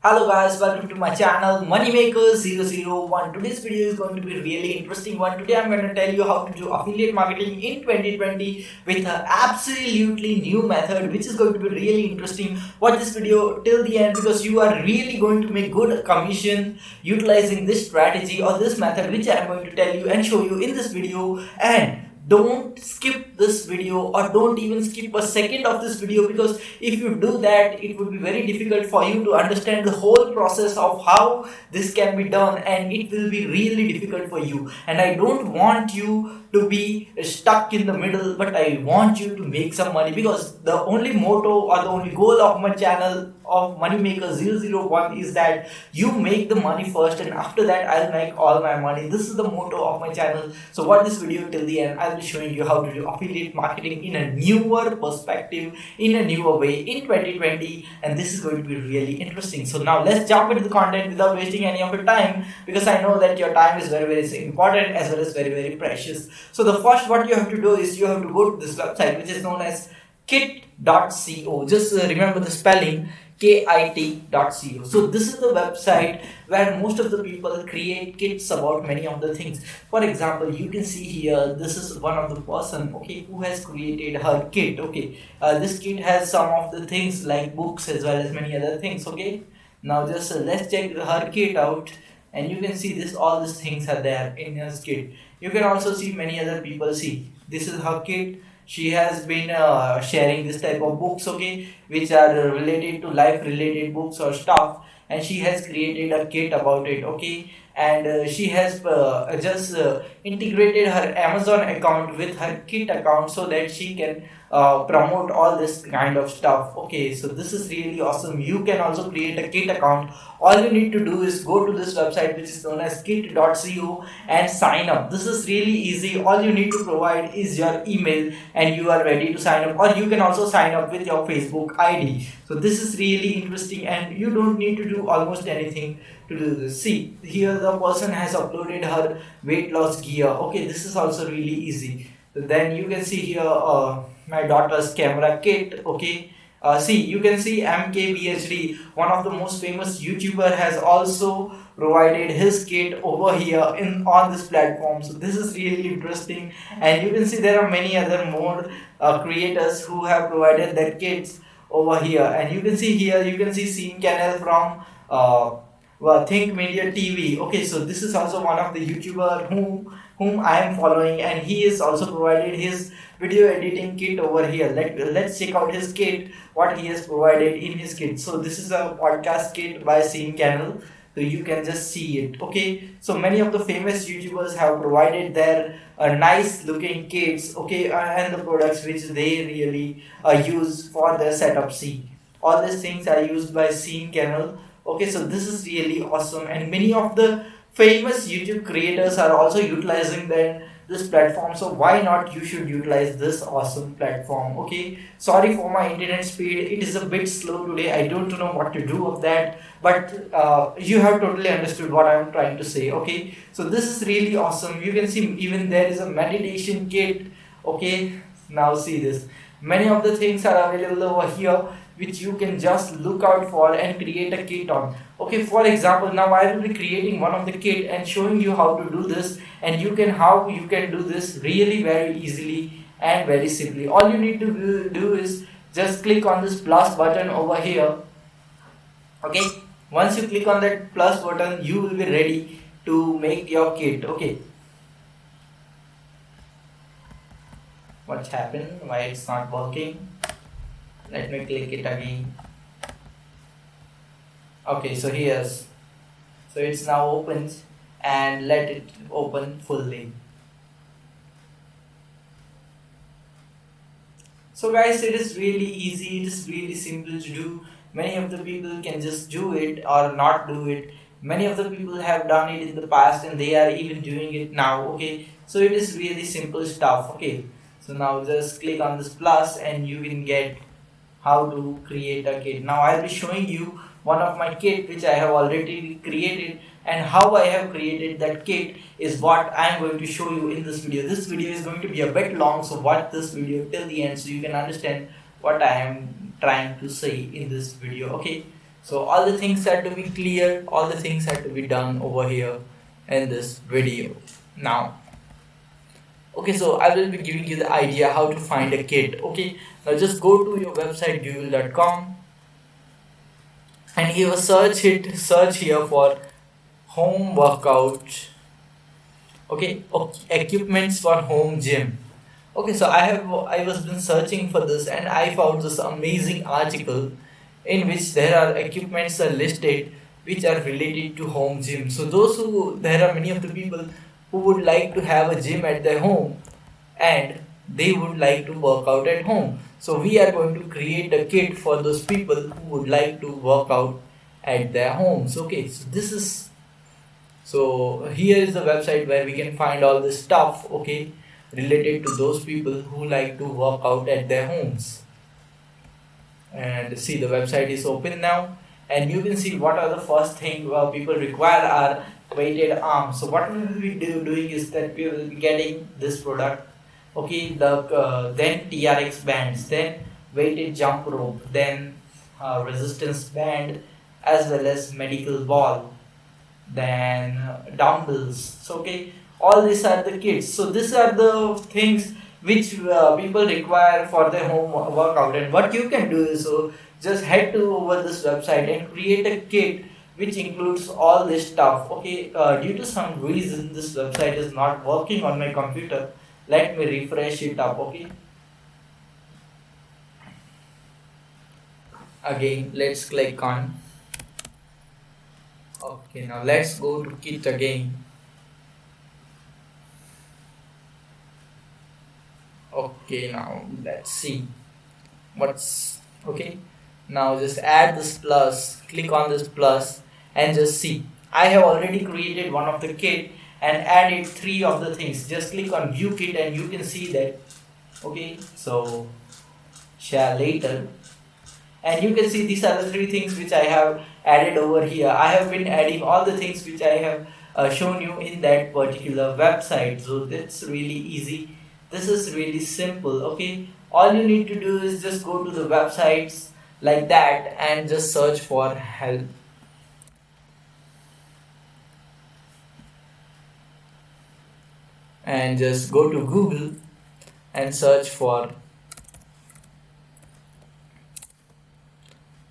Hello guys, welcome to my channel Moneymaker001. Today's video is going to be a really interesting one. Today I'm going to tell you how to do affiliate marketing in 2020 with an absolutely new method which is going to be really interesting. Watch this video till the end because you are really going to make good commission utilizing this strategy or this method which I'm going to tell you and show you in this video. And don't skip this video or don't even skip a second of this video, because if you do that it would be very difficult for you to understand the whole process of how this can be done, and it will be really difficult for you. And I don't want you to be stuck in the middle, but I want you to make some money, because the only motto or the only goal of my channel of Moneymaker001 is that you make the money first and after that I'll make all my money. This is the motto of my channel. So watch this video till the end. I'll be showing you how to do affiliate marketing in a newer perspective, in a newer way in 2020, and this is going to be really interesting. So now let's jump into the content without wasting any of your time, because I know that your time is very important as well as very precious. So the first what you have to do is you have to go to this website which is known as kit.co. Just remember the spelling, kit.co. So this is the website where most of the people create kits about many of the things. For example, you can see here, this is one of the person, okay, who has created her kit. Okay, this kit has some of the things like books as well as many other things. Okay, now just let's check her kit out, and you can see this, all these things are there in her kit. You can also see many other people. See, this is her kit. She has been sharing this type of books, okay, which are related to life related books or stuff, and she has created a kit about it, okay. And she has just integrated her Amazon account with her kit account so that she can promote all this kind of stuff. Okay, so this is really awesome. You can also create a kit account. All you need to do is go to this website which is known as kit.co and sign up. This is really easy. All you need to provide is your email and you are ready to sign up, or you can also sign up with your Facebook ID. So this is really interesting and you don't need to do almost anything to do this. See, here the person has uploaded her weight loss gear. Okay, this is also really easy. Then you can see here my daughter's camera kit. Okay, see, you can see MKBHD, one of the most famous YouTuber, has also provided his kit over here in on this platform. So this is really interesting, and you can see there are many other more creators who have provided their kits over here. And you can see here, you can see Scene Canal from Think Media TV. Okay, so this is also one of the YouTuber whom I am following, and he is also provided his video editing kit over here. Let's check out his kit, what he has provided in his kit. So this is a podcast kit by Scene Canal, so you can just see it. Okay, so many of the famous YouTubers have provided their nice looking kits, okay, and the products which they really use for their setup. See, all these things are used by Scene Canal. Okay, so this is really awesome, and many of the famous YouTube creators are also utilizing this platform. So why not you should utilize this awesome platform? Okay, sorry for my internet speed, it is a bit slow today. I don't know what to do of that, but you have totally understood what I'm trying to say. Okay, so this is really awesome. You can see even there is a meditation kit. Okay, now see this, many of the things are available over here which you can just look out for and create a kit on. Okay, for example, now I will be creating one of the kit and showing you how to do this, and how you can do this really very easily and very simply. All you need to do is just click on this plus button over here. Okay, once you click on that plus button, you will be ready to make your kit. Okay, what's happened, why it's not working? Let me click it again. Okay, so here's, so it's now opened, and let it open fully. So guys, it is really easy, it is really simple to do. Many of the people can just do it or not do it. Many of the people have done it in the past and they are even doing it now. Okay, so it is really simple stuff. Okay, so now just click on this plus and you can get how to create a kit. Now I'll be showing you one of my kit which I have already created, and how I have created that kit is what I am going to show you in this video. This video is going to be a bit long, so watch this video till the end so you can understand what I am trying to say in this video. Okay, So all the things had to be clear, all the things had to be done over here in this video. Now, okay, so I will be giving you the idea how to find a kit. Okay, now just go to your website google.com and give a search here for home workout. Okay, equipments for home gym. Okay, so I was been searching for this and I found this amazing article in which there are equipments are listed which are related to home gym. So there are many of the people who would like to have a gym at their home and they would like to work out at home. So we are going to create a kit for those people who would like to work out at their homes. Okay, so here is the website where we can find all this stuff, okay, related to those people who like to work out at their homes. And see, the website is open now, and you can see what are the first thing people require are weighted arms. So what we will be doing is that we will be getting this product, okay, then TRX bands, then weighted jump rope, then resistance band, as well as medical ball, then dumbbells. So okay, all these are the kits. So these are the things which people require for their home workout. And what you can do is, so just head to over this website and create a kit which includes all this stuff. Okay, due to some reason this website is not working on my computer. Let me refresh it up. Okay, again let's click on. Okay, now let's go to kit again. Okay, now let's see what's okay. Now just add this plus, click on this plus and just see. I have already created one of the kit and added three of the things. Just click on view kit and you can see that. Okay, so share later. And you can see these are the three things which I have added over here. I have been adding all the things which I have shown you in that particular website. So that's really easy. This is really simple. Okay, all you need to do is just go to the websites like that and just search for help. And just go to Google and search for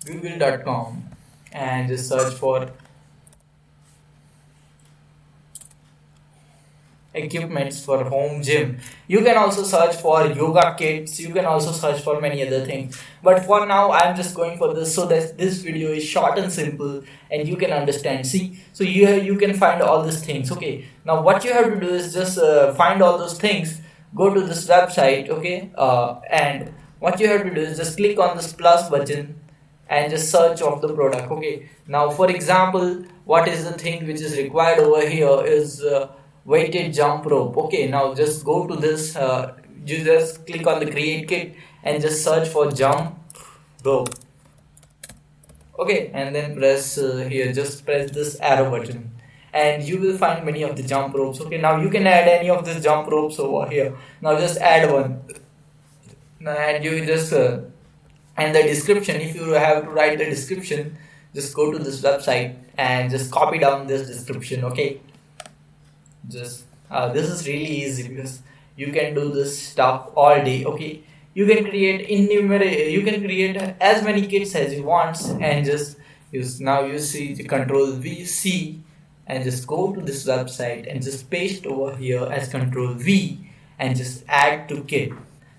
google.com and just search for equipments for home gym. You can also search for yoga kits, you can also search for many other things, but for now I'm just going for this so that this video is short and simple and you can understand. See, so you can find all these things. Okay, now what you have to do is just find all those things, go to this website. Okay, and what you have to do is just click on this plus button and just search of the product. Okay, now for example, what is the thing which is required over here is weighted jump rope. Okay, now just go to this, you just click on the create kit and just search for jump rope. Okay, and then press here, just press this arrow button and you will find many of the jump ropes. Okay, now you can add any of these jump ropes over here. Now just add one and you just and the description, if you have to write the description, just go to this website and just copy down this description. Okay, just this is really easy because you can do this stuff all day. Okay, you can create you can create as many kits as you want and just use. Now you see the control V C and just go to this website and just paste over here as control V and just add to kit.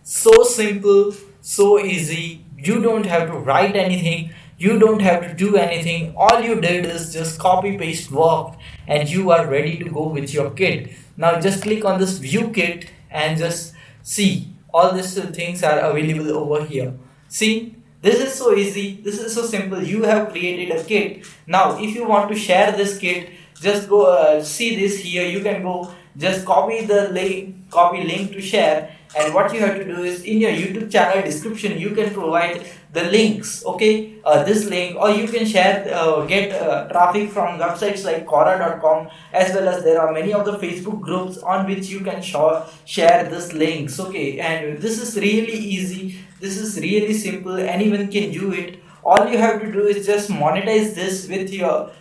So simple, so easy. You don't have to write anything, you don't have to do anything. All you did is just copy paste work and you are ready to go with your kit. Now just click on this view kit and just see all these things are available over here. See, this is so easy, this is so simple. You have created a kit. Now if you want to share this kit, just go see this here. You can go just copy the link, copy link to share, and what you have to do is in your YouTube channel description you can provide the links. Okay, this link, or you can share get traffic from websites like Quora.com, as well as there are many of the Facebook groups on which you can share this links. Okay, and this is really easy, this is really simple, anyone can do it. all you have to do is just monetize this with your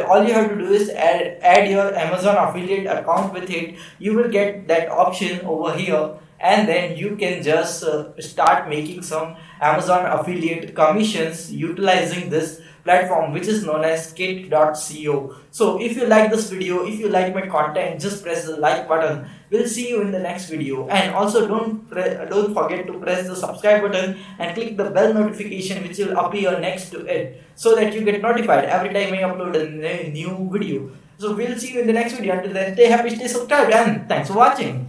all you have to do is add your Amazon affiliate account with it. You will get that option over here, and then you can just start making some Amazon affiliate commissions utilizing this platform, which is known as kit.co. So if you like this video, if you like my content, just press the like button. We'll see you in the next video, and also don't forget to press the subscribe button and click the bell notification which will appear next to it, so that you get notified every time I upload a new video. So we'll see you in the next video. Until then, stay happy, stay subscribed, and thanks for watching.